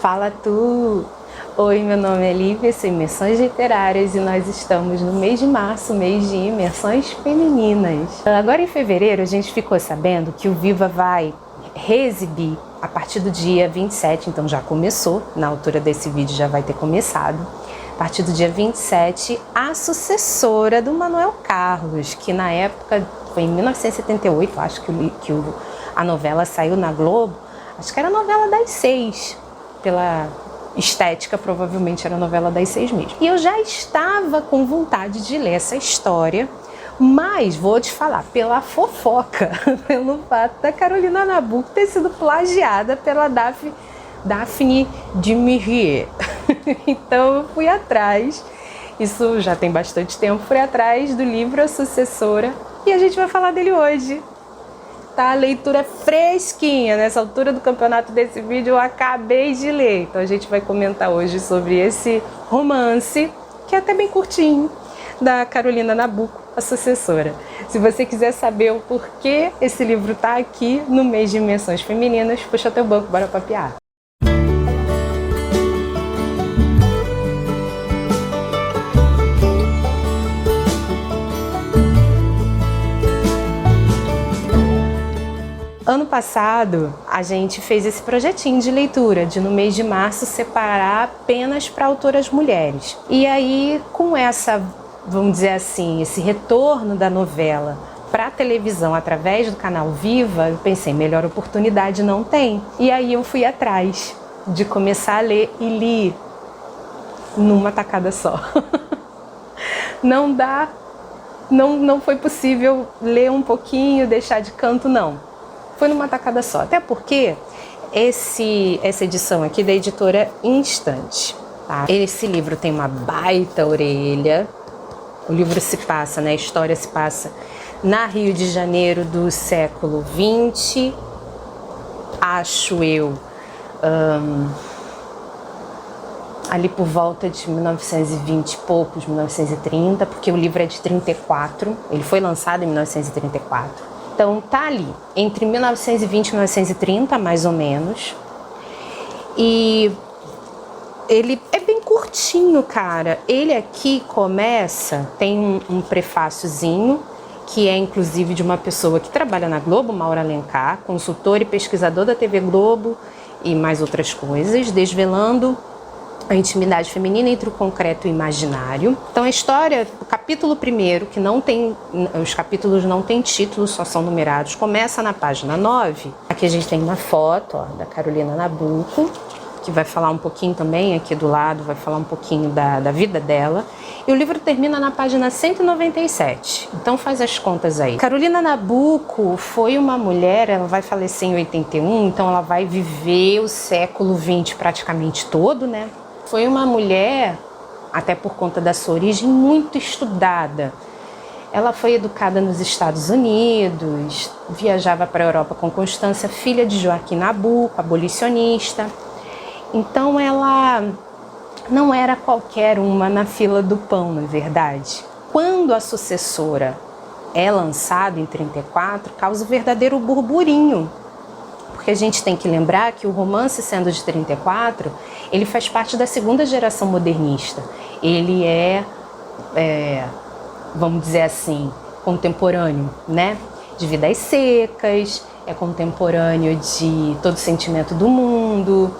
Fala tu! Oi, meu nome é Lívia, sou Imersões Literárias e nós estamos no mês de março, mês de imersões femininas. Agora em fevereiro a gente ficou sabendo que o Viva vai reexibir a partir do dia 27, então já começou, na altura desse vídeo já vai ter começado, a partir do dia 27, a sucessora do Manuel Carlos, que na época, foi em 1978, acho que a novela saiu na Globo, acho que era a novela das 6, pela estética, provavelmente era a novela das 6 mesmo. E eu já estava com vontade de ler essa história, mas vou te falar, pela fofoca, pelo fato da Carolina Nabuco ter sido plagiada pela Daphne du Maurier. Então eu fui atrás, isso já tem bastante tempo, fui atrás do livro A Sucessora e a gente vai falar dele hoje. Tá, a leitura fresquinha, nessa altura do campeonato desse vídeo eu acabei de ler. Então a gente vai comentar hoje sobre esse romance, que é até bem curtinho, da Carolina Nabuco, A Sucessora. Se você quiser saber o porquê esse livro tá aqui no mês de Imersões Femininas, puxa teu banco, bora papear. Ano passado, a gente fez esse projetinho de leitura, de no mês de março separar apenas para autoras mulheres. E aí, com essa, vamos dizer assim, esse retorno da novela para a televisão através do canal Viva, eu pensei, melhor oportunidade não tem. E aí eu fui atrás de começar a ler e li numa tacada só. Não foi possível ler um pouquinho, deixar de canto, não. Foi numa tacada só, até porque essa edição aqui da editora Instante, tá? Esse livro tem uma baita orelha, o livro se passa, né, a história se passa na Rio de Janeiro do século XX, acho eu, ali por volta de 1920 e poucos, 1930, porque o livro é de 34, ele foi lançado em 1934. Então tá ali, entre 1920 e 1930, mais ou menos. E ele é bem curtinho, cara. Ele aqui começa, tem um prefáciozinho, que é inclusive de uma pessoa que trabalha na Globo, Maura Alencar, consultor e pesquisador da TV Globo e mais outras coisas, desvelando a intimidade feminina entre o concreto e o imaginário. Então a história, o capítulo primeiro, que não tem, os capítulos não têm títulos, só são numerados, começa na página 9. Aqui a gente tem uma foto, ó, da Carolina Nabuco, que vai falar um pouquinho também, aqui do lado, vai falar um pouquinho da vida dela. E o livro termina na página 197. Então faz as contas aí. Carolina Nabuco foi uma mulher, ela vai falecer em 81, então ela vai viver o século XX praticamente todo, né? Foi uma mulher, até por conta da sua origem, muito estudada. Ela foi educada nos Estados Unidos, viajava para a Europa com constância, filha de Joaquim Nabuco, abolicionista. Então ela não era qualquer uma na fila do pão, na verdade. Quando A Sucessora é lançada em 34, causa um verdadeiro burburinho. Porque a gente tem que lembrar que o romance, sendo de 34, ele faz parte da segunda geração modernista. Ele vamos dizer assim, contemporâneo, né? De Vidas Secas, é contemporâneo de Todo Sentimento do Mundo,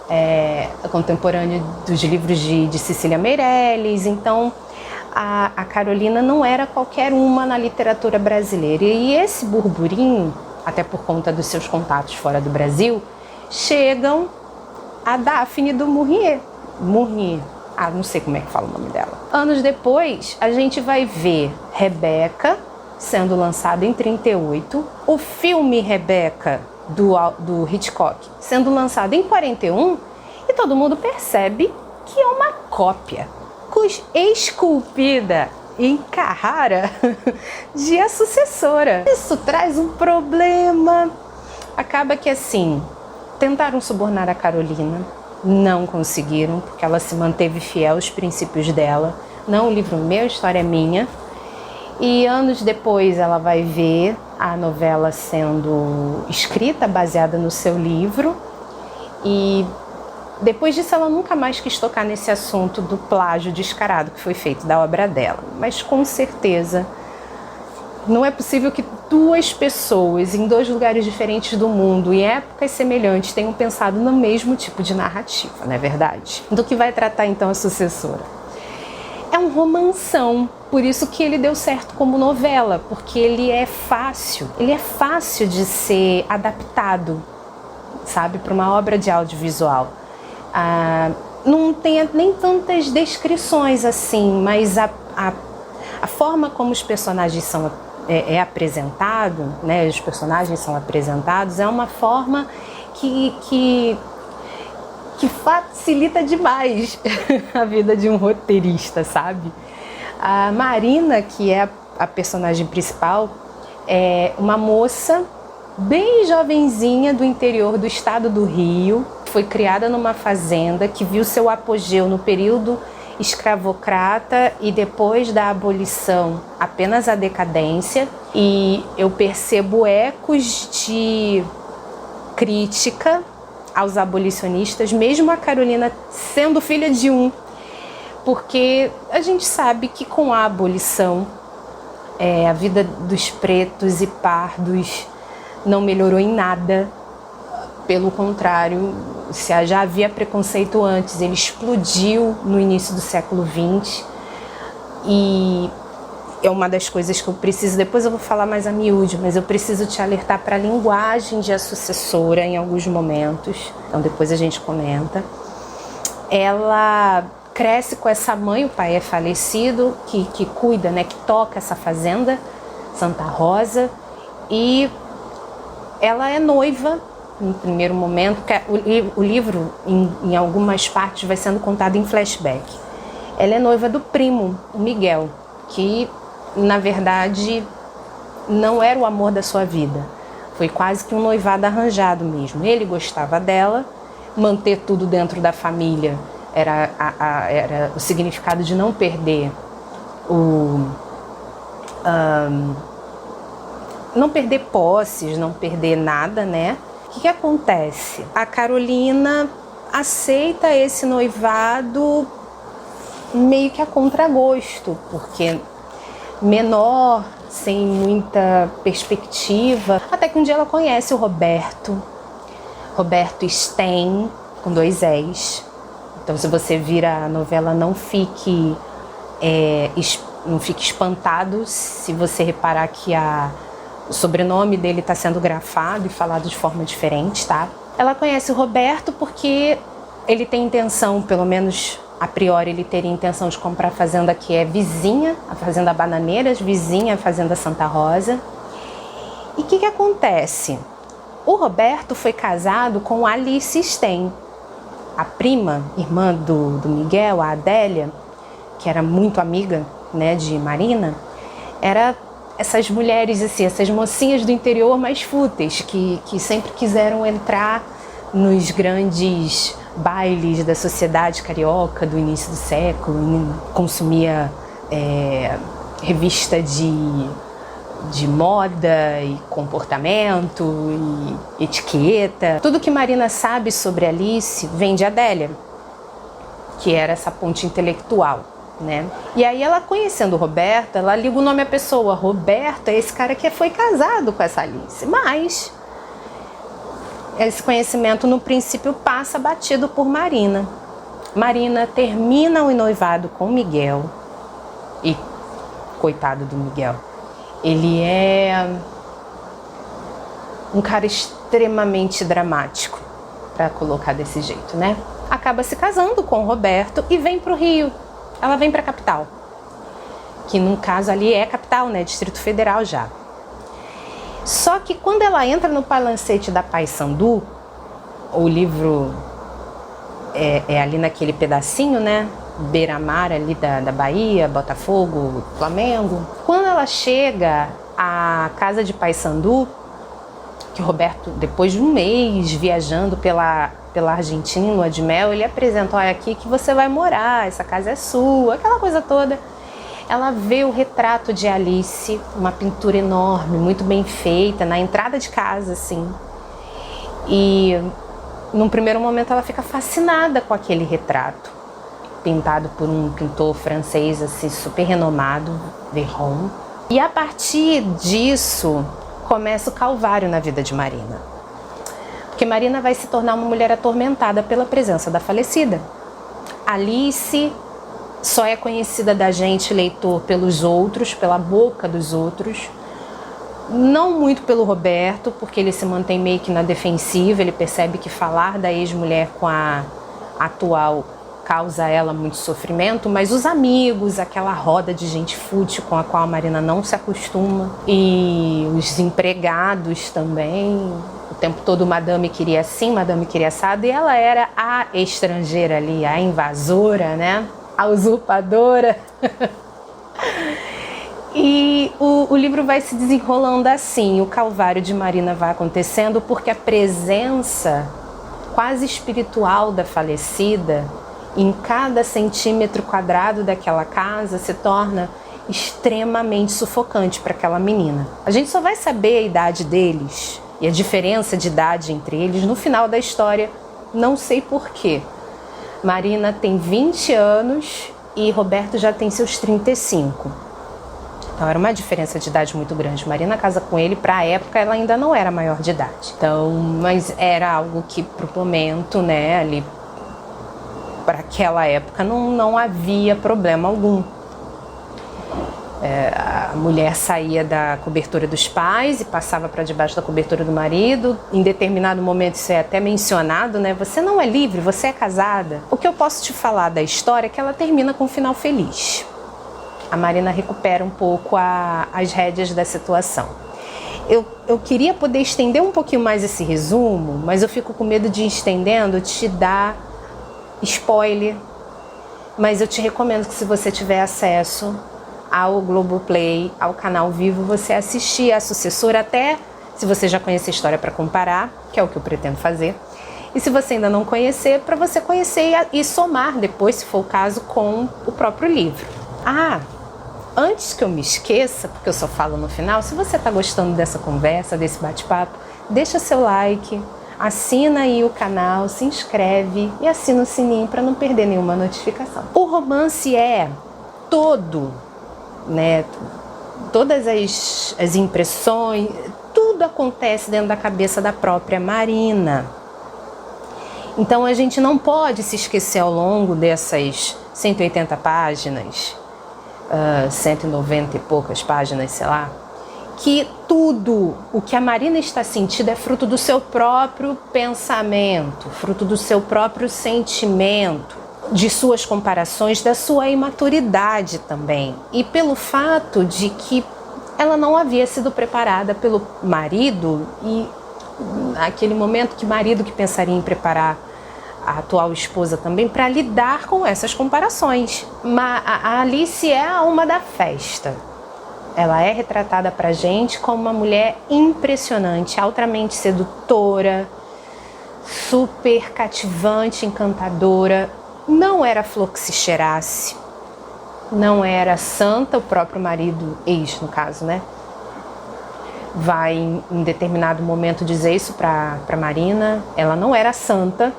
é contemporâneo dos livros de Cecília Meirelles. Então, a Carolina não era qualquer uma na literatura brasileira. E esse burburinho, até por conta dos seus contatos fora do Brasil, chegam a Daphne du Maurier. Não sei como é que fala o nome dela. Anos depois, a gente vai ver Rebeca sendo lançado em 38, o filme Rebeca do Hitchcock sendo lançado em 41, e todo mundo percebe que é uma cópia esculpida em Carrara de A Sucessora. Isso traz um problema. Acaba que assim, tentaram subornar a Carolina, não conseguiram, porque ela se manteve fiel aos princípios dela. Não, o livro meu, a história é minha. E anos depois ela vai ver a novela sendo escrita, baseada no seu livro. E Depois disso, ela nunca mais quis tocar nesse assunto do plágio descarado que foi feito da obra dela. Mas com certeza, não é possível que duas pessoas em dois lugares diferentes do mundo, em épocas semelhantes, tenham pensado no mesmo tipo de narrativa, não é verdade? Do que vai tratar então a sucessora? É um romanção, por isso que ele deu certo como novela, porque ele é fácil de ser adaptado, sabe, para uma obra de audiovisual. Não tem nem tantas descrições assim, mas a forma como os personagens são apresentado, né, os personagens são apresentados, é uma forma que facilita demais a vida de um roteirista, sabe? A Marina, que é a personagem principal, é uma moça bem jovenzinha do interior do estado do Rio, foi criada numa fazenda que viu seu apogeu no período escravocrata e depois da abolição apenas a decadência, e eu percebo ecos de crítica aos abolicionistas, mesmo a Carolina sendo filha de um, porque a gente sabe que com a abolição a vida dos pretos e pardos não melhorou em nada. Pelo contrário, se já havia preconceito antes, ele explodiu no início do século XX. E é uma das coisas que eu preciso, depois eu vou falar mais a miúde, mas eu preciso te alertar para a linguagem de A Sucessora em alguns momentos. Então depois a gente comenta. Ela cresce com essa mãe, o pai é falecido, que cuida, né, que toca essa fazenda, Santa Rosa, e ela é noiva no primeiro momento, porque o livro, em algumas partes, vai sendo contado em flashback. Ela é noiva do primo, o Miguel, que, na verdade, não era o amor da sua vida. Foi quase que um noivado arranjado mesmo. Ele gostava dela, manter tudo dentro da família era o significado de não perder não perder posses, não perder nada, né? O que acontece? A Carolina aceita esse noivado meio que a contragosto, porque menor, sem muita perspectiva, até que um dia ela conhece o Roberto Stein, com 2 Es. Então, se você vira a novela, não fique espantado se você reparar que o sobrenome dele está sendo grafado e falado de forma diferente, tá? Ela conhece o Roberto porque ele tem intenção, pelo menos a priori, ele teria intenção de comprar a fazenda que é vizinha, a Fazenda Bananeiras, vizinha à Fazenda Santa Rosa. E o que acontece? O Roberto foi casado com Alice Stein, a prima, irmã do Miguel, a Adélia, que era muito amiga, né, de Marina. Era essas mulheres, assim, essas mocinhas do interior mais fúteis, que sempre quiseram entrar nos grandes bailes da sociedade carioca do início do século, consumia revista de moda e comportamento e etiqueta. Tudo que Marina sabe sobre Alice vem de Adélia, que era essa ponte intelectual, né? E aí ela, conhecendo o Roberto, ela liga o nome à pessoa. Roberto é esse cara que foi casado com essa Alice, mas esse conhecimento no princípio passa batido por Marina. Marina termina o noivado com Miguel, e coitado do Miguel, ele é um cara extremamente dramático, para colocar desse jeito, né? Acaba se casando com o Roberto e vem para o Rio. Ela vem para a capital, que no caso ali é capital, né? Distrito Federal já. Só que quando ela entra no palancete da Paissandu, o livro é ali naquele pedacinho, né? Beira-mar ali da Bahia, Botafogo, Flamengo. Quando ela chega à casa de Paissandu, que o Roberto, depois de um mês viajando pela Argentina em lua de mel, ele apresenta: olha, aqui que você vai morar, essa casa é sua, aquela coisa toda. Ela vê o retrato de Alice, uma pintura enorme, muito bem feita, na entrada de casa, assim. E num primeiro momento ela fica fascinada com aquele retrato, pintado por um pintor francês assim, super renomado, Verron. E a partir disso começa o calvário na vida de Marina. Porque Marina vai se tornar uma mulher atormentada pela presença da falecida. Alice só é conhecida da gente, leitor, pelos outros, pela boca dos outros. Não muito pelo Roberto, porque ele se mantém meio que na defensiva, ele percebe que falar da ex-mulher com a atual causa a ela muito sofrimento, mas os amigos, aquela roda de gente fútil com a qual a Marina não se acostuma, e os empregados também, o tempo todo madame queria assim, madame queria assado, e ela era a estrangeira ali, a invasora, né? A usurpadora. E o livro vai se desenrolando assim, o calvário de Marina vai acontecendo porque a presença quase espiritual da falecida em cada centímetro quadrado daquela casa se torna extremamente sufocante para aquela menina. A gente só vai saber a idade deles e a diferença de idade entre eles no final da história, não sei porquê. Marina tem 20 anos e Roberto já tem seus 35. Então era uma diferença de idade muito grande. Marina casa com ele, para a época ela ainda não era maior de idade. Então, mas era algo que pro momento, né, ali para aquela época não havia problema algum. A mulher saía da cobertura dos pais e passava para debaixo da cobertura do marido. Em determinado momento isso é até mencionado, né? Você não é livre, você é casada. O que eu posso te falar da história é que ela termina com um final feliz. A Marina recupera um pouco as rédeas da situação. Eu queria poder estender um pouquinho mais esse resumo, mas eu fico com medo de ir estendendo, te dar spoiler. Mas eu te recomendo que, se você tiver acesso ao Globoplay, ao canal Vivo, você assistir a sucessora, até se você já conhece a história, para comparar, que é o que eu pretendo fazer. E se você ainda não conhecer, para você conhecer e somar depois, se for o caso, com o próprio livro. Antes que eu me esqueça, porque eu só falo no final, se você está gostando dessa conversa, desse bate-papo, deixa seu like, assina aí o canal, se inscreve e assina o sininho para não perder nenhuma notificação. O romance é todo, né, todas as impressões, tudo acontece dentro da cabeça da própria Marina. Então a gente não pode se esquecer ao longo dessas 180 páginas, 190 e poucas páginas, sei lá, que tudo o que a Marina está sentindo é fruto do seu próprio pensamento, fruto do seu próprio sentimento, de suas comparações, da sua imaturidade também. E pelo fato de que ela não havia sido preparada pelo marido, e naquele momento, que marido que pensaria em preparar a atual esposa também para lidar com essas comparações. A Alice é a alma da festa. Ela é retratada pra gente como uma mulher impressionante, altamente sedutora, super cativante, encantadora. Não era flor que se cheirasse, não era santa. O próprio marido, ex no caso, né, vai em determinado momento dizer isso pra Marina. Ela não era santa.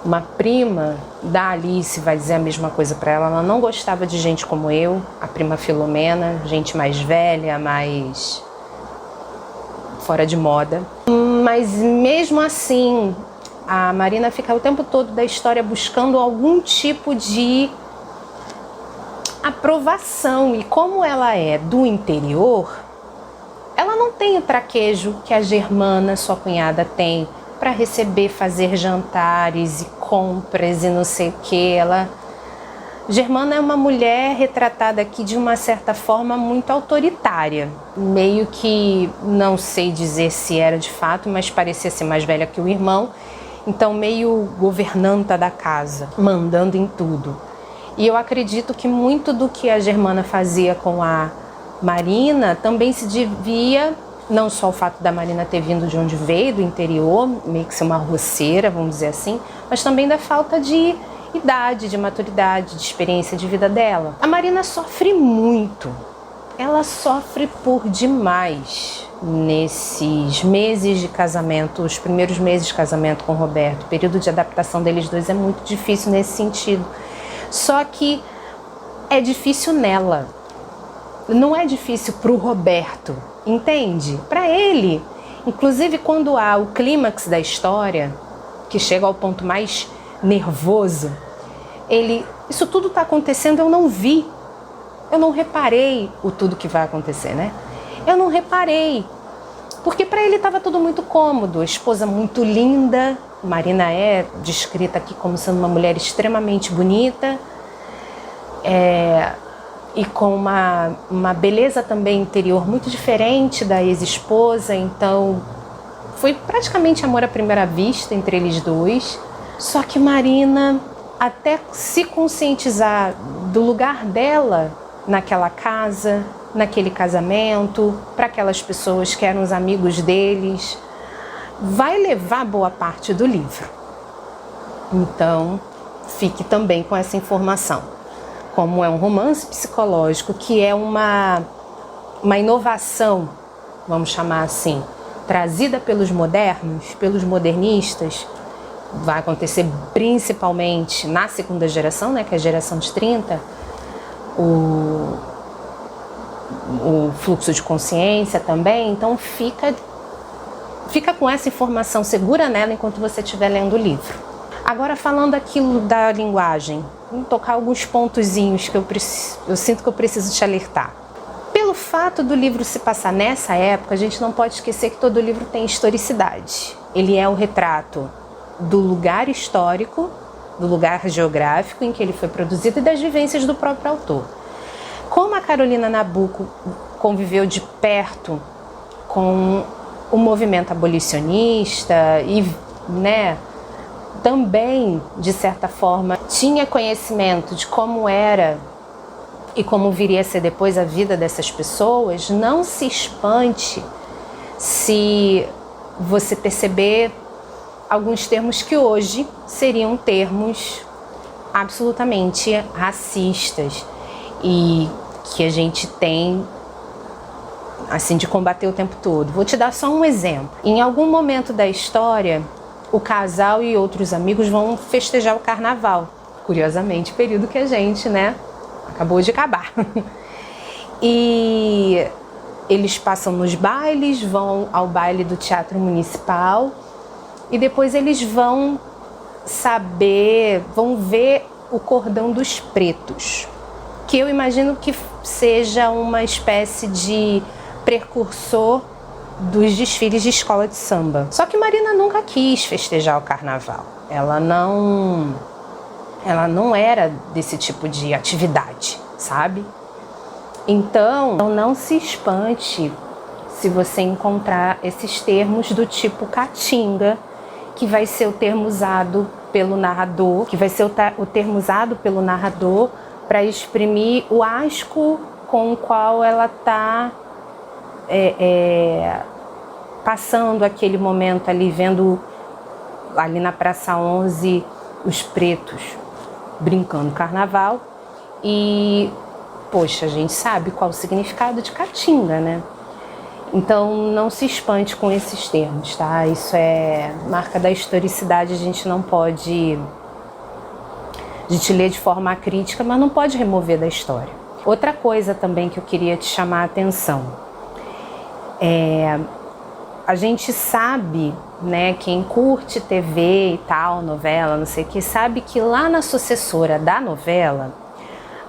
Uma prima da Alice vai dizer a mesma coisa para ela. Ela não gostava de gente como eu, a prima Filomena, gente mais velha, mais fora de moda. Mas mesmo assim, a Marina fica o tempo todo da história buscando algum tipo de aprovação. E como ela é do interior, ela não tem o traquejo que a Germana, sua cunhada, tem para receber, fazer jantares e compras e não sei o que. Germana é uma mulher retratada aqui de uma certa forma muito autoritária, meio que, não sei dizer se era de fato, mas parecia ser mais velha que o irmão, então meio governanta da casa, mandando em tudo. E eu acredito que muito do que a Germana fazia com a Marina também se devia não só o fato da Marina ter vindo de onde veio, do interior, meio que ser uma roceira, vamos dizer assim, mas também da falta de idade, de maturidade, de experiência de vida dela. A Marina sofre muito ela sofre por demais nesses meses de casamento, os primeiros meses de casamento com o Roberto. O período de adaptação deles dois é muito difícil nesse sentido. Só que é difícil nela, não é difícil para o Roberto, entende? Para ele, inclusive quando há o clímax da história, que chega ao ponto mais nervoso, isso tudo está acontecendo, eu não vi, eu não reparei o tudo que vai acontecer, né? Eu não reparei, porque para ele estava tudo muito cômodo, a esposa muito linda, Marina é descrita aqui como sendo uma mulher extremamente bonita, e com uma beleza também interior muito diferente da ex-esposa, então foi praticamente amor à primeira vista entre eles dois. Só que Marina, até se conscientizar do lugar dela naquela casa, naquele casamento, para aquelas pessoas que eram os amigos deles, vai levar boa parte do livro. Então, fique também com essa informação. Como é um romance psicológico, que é uma inovação, vamos chamar assim, trazida pelos modernos, pelos modernistas, vai acontecer principalmente na segunda geração, né, que é a geração de 30, o fluxo de consciência também. Então fica com essa informação, segura nela enquanto você estiver lendo o livro. Agora, falando aquilo da linguagem, vou tocar alguns pontozinhos que eu sinto que eu preciso te alertar. Pelo fato do livro se passar nessa época, a gente não pode esquecer que todo livro tem historicidade. Ele é o retrato do lugar histórico, do lugar geográfico em que ele foi produzido e das vivências do próprio autor. Como a Carolina Nabuco conviveu de perto com o movimento abolicionista e, também, de certa forma, tinha conhecimento de como era e como viria a ser depois a vida dessas pessoas, não se espante se você perceber alguns termos que hoje seriam termos absolutamente racistas e que a gente tem, assim, de combater o tempo todo. Vou te dar só um exemplo. Em algum momento da história, o casal e outros amigos vão festejar o carnaval. Curiosamente, período que a gente, acabou de acabar. E eles passam nos bailes, vão ao baile do Teatro Municipal e depois eles vão ver o Cordão dos Pretos, que eu imagino que seja uma espécie de precursor dos desfiles de escola de samba. Só que Marina nunca quis festejar o carnaval. Ela não era desse tipo de atividade, sabe? Então, não se espante se você encontrar esses termos do tipo caatinga, que vai ser o termo usado pelo narrador, para exprimir o asco com o qual ela está passando aquele momento ali, vendo ali na Praça 11 os pretos brincando carnaval. E, poxa, a gente sabe qual o significado de caatinga, né? Então, não se espante com esses termos, tá? Isso é marca da historicidade, a gente não pode... A gente lê de forma crítica, mas não pode remover da história. Outra coisa também que eu queria te chamar a atenção. A gente sabe, quem curte TV e tal, novela, não sei o que, sabe que lá na sucessora da novela,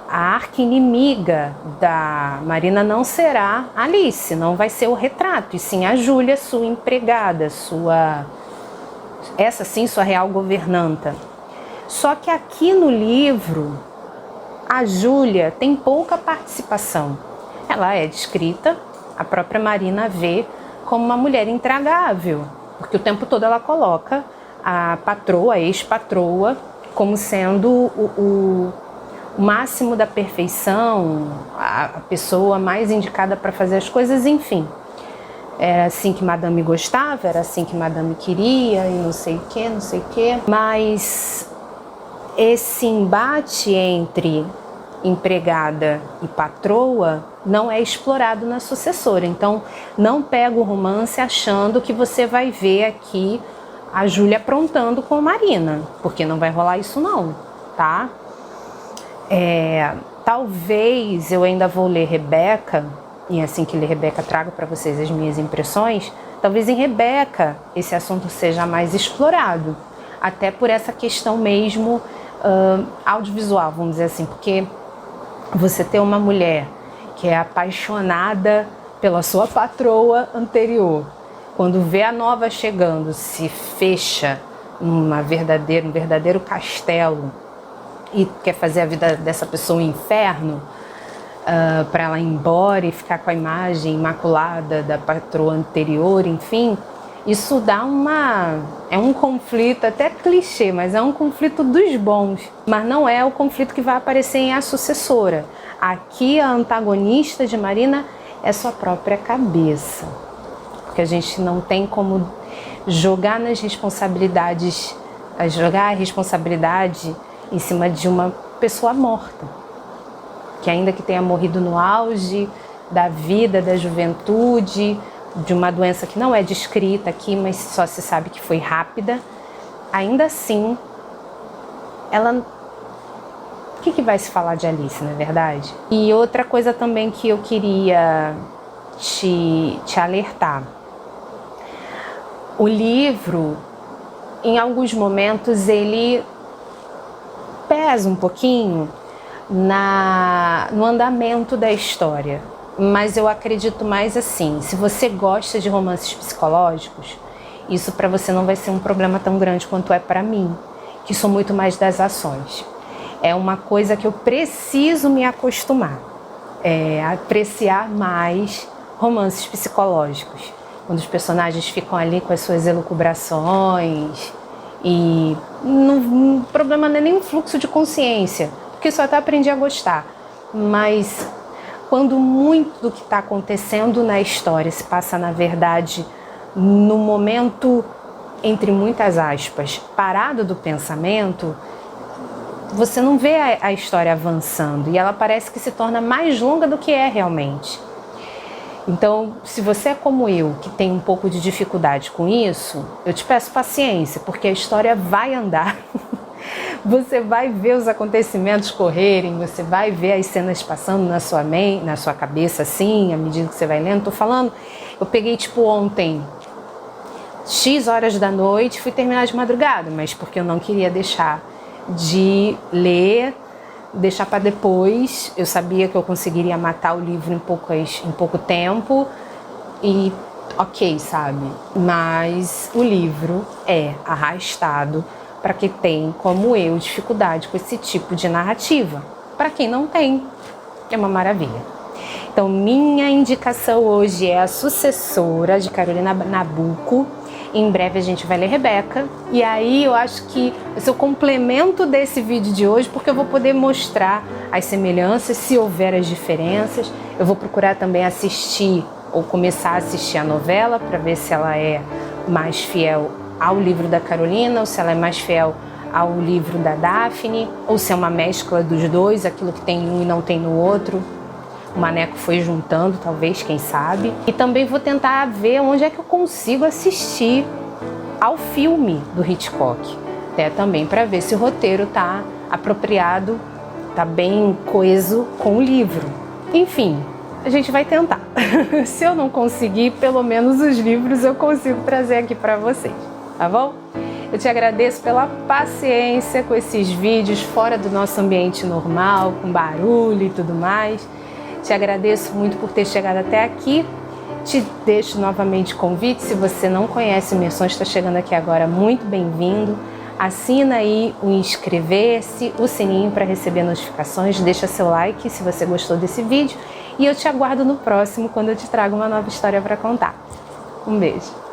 a arqui-inimiga da Marina não será a Alice, não vai ser o Retrato, e sim a Júlia, sua empregada, sua real governanta. Só que aqui no livro, a Júlia tem pouca participação. Ela é descrita, a própria Marina vê como uma mulher intragável, porque o tempo todo ela coloca a patroa, a ex-patroa, como sendo o máximo da perfeição, a pessoa mais indicada para fazer as coisas, enfim. Era assim que Madame gostava, era assim que Madame queria, e não sei o que. Mas esse embate entre empregada e patroa não é explorado na sucessora. Então, não pega o romance achando que você vai ver aqui a Júlia aprontando com a Marina, porque não vai rolar isso não, tá? Talvez eu ainda vou ler Rebeca, e assim que ler Rebeca trago para vocês as minhas impressões. Talvez em Rebeca esse assunto seja mais explorado, até por essa questão mesmo audiovisual, vamos dizer assim, porque você ter uma mulher que é apaixonada pela sua patroa anterior, quando vê a nova chegando, se fecha num verdadeiro castelo e quer fazer a vida dessa pessoa um inferno, para ela ir embora e ficar com a imagem imaculada da patroa anterior, enfim, isso dá é um conflito, até clichê, mas é um conflito dos bons, mas não é o conflito que vai aparecer em A Sucessora. Aqui a antagonista de Marina é sua própria cabeça, porque a gente não tem como jogar a responsabilidade em cima de uma pessoa morta, que ainda que tenha morrido no auge da vida, da juventude, de uma doença que não é descrita aqui, mas só se sabe que foi rápida, ainda assim, ela... O que vai se falar de Alice, não é verdade? E outra coisa também que eu queria te alertar. O livro, em alguns momentos, ele pesa um pouquinho no andamento da história. Mas eu acredito mais assim, se você gosta de romances psicológicos, isso para você não vai ser um problema tão grande quanto é para mim, que sou muito mais das ações. É uma coisa que eu preciso me acostumar, apreciar mais romances psicológicos, quando os personagens ficam ali com as suas elucubrações e o problema não é nem um fluxo de consciência, porque só até aprendi a gostar, mas quando muito do que está acontecendo na história se passa, na verdade, no momento, entre muitas aspas, parado do pensamento, você não vê a história avançando e ela parece que se torna mais longa do que é realmente. Então, se você é como eu, que tem um pouco de dificuldade com isso, eu te peço paciência, porque a história vai andar. Você vai ver os acontecimentos correrem, você vai ver as cenas passando na sua cabeça, assim, à medida que você vai lendo. Tô falando, eu peguei tipo ontem, X horas da noite, fui terminar de madrugada, mas porque eu não queria deixar de ler, deixar para depois. Eu sabia que eu conseguiria matar o livro em pouco tempo e ok, sabe? Mas o livro é arrastado para quem tem, como eu, dificuldade com esse tipo de narrativa. Para quem não tem, é uma maravilha. Então, minha indicação hoje é A Sucessora, de Carolina Nabuco. Em breve a gente vai ler Rebeca. E aí eu acho que vai ser o complemento desse vídeo de hoje, porque eu vou poder mostrar as semelhanças, se houver as diferenças. Eu vou procurar também assistir ou começar a assistir a novela para ver se ela é mais fiel ao livro da Carolina, ou se ela é mais fiel ao livro da Daphne, ou se é uma mescla dos dois, aquilo que tem em um e não tem no outro. O Maneco foi juntando, talvez, quem sabe. E também vou tentar ver onde é que eu consigo assistir ao filme do Hitchcock. Até também para ver se o roteiro tá apropriado, tá bem coeso com o livro. Enfim, a gente vai tentar. Se eu não conseguir, pelo menos os livros eu consigo trazer aqui para vocês. Tá bom? Eu te agradeço pela paciência com esses vídeos fora do nosso ambiente normal, com barulho e tudo mais. Te agradeço muito por ter chegado até aqui. Te deixo novamente convite. Se você não conhece o Imersões, está chegando aqui agora, muito bem-vindo. Assina aí o inscrever-se, o sininho para receber notificações. Deixa seu like se você gostou desse vídeo. E eu te aguardo no próximo, quando eu te trago uma nova história para contar. Um beijo.